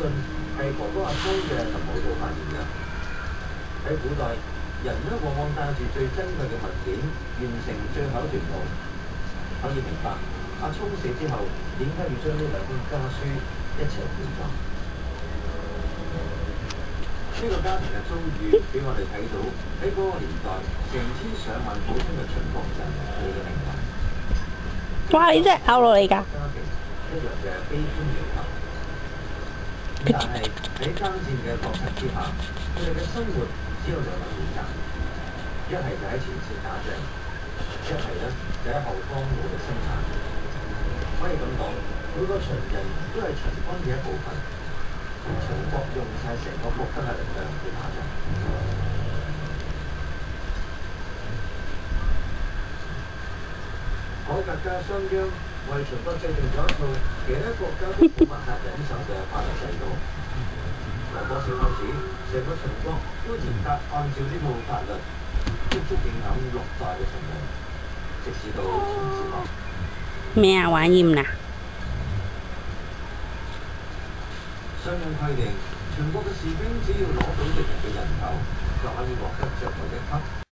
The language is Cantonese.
信係哥哥阿公嘅特務部發現嘅。喺古代，人呢往往帶住最珍貴嘅物件完成最後一段路。可以明白阿聰死之後點解要將呢兩封家書一齊陪葬。呢個家庭嘅遭遇俾我哋睇到喺嗰個年代成千上萬普通嘅秦國人佢嘅命運。哇！你真係咬落嚟㗎！家庭一樣嘅悲歡離合，但係喺爭戰嘅國策之下，佢哋嘅生活只有兩種選擇，一係就喺前線打仗，一係咧就喺後方努力生產。可以咁講，每個秦人都係秦軍嘅一部分。秦國用晒成個國家嘅力量去打仗。改革家商鞅為秦國制定咗一套其他國家都冇辦法忍受嘅法律制度。由嗰時開始，成個秦國都嚴格按照呢套法律，足足影響6代嘅秦人，直至到秦始皇。咩啊？玩厭啦！相應規定，全國嘅士兵只要攞到敵人嘅人頭，就可以獲得最後一級。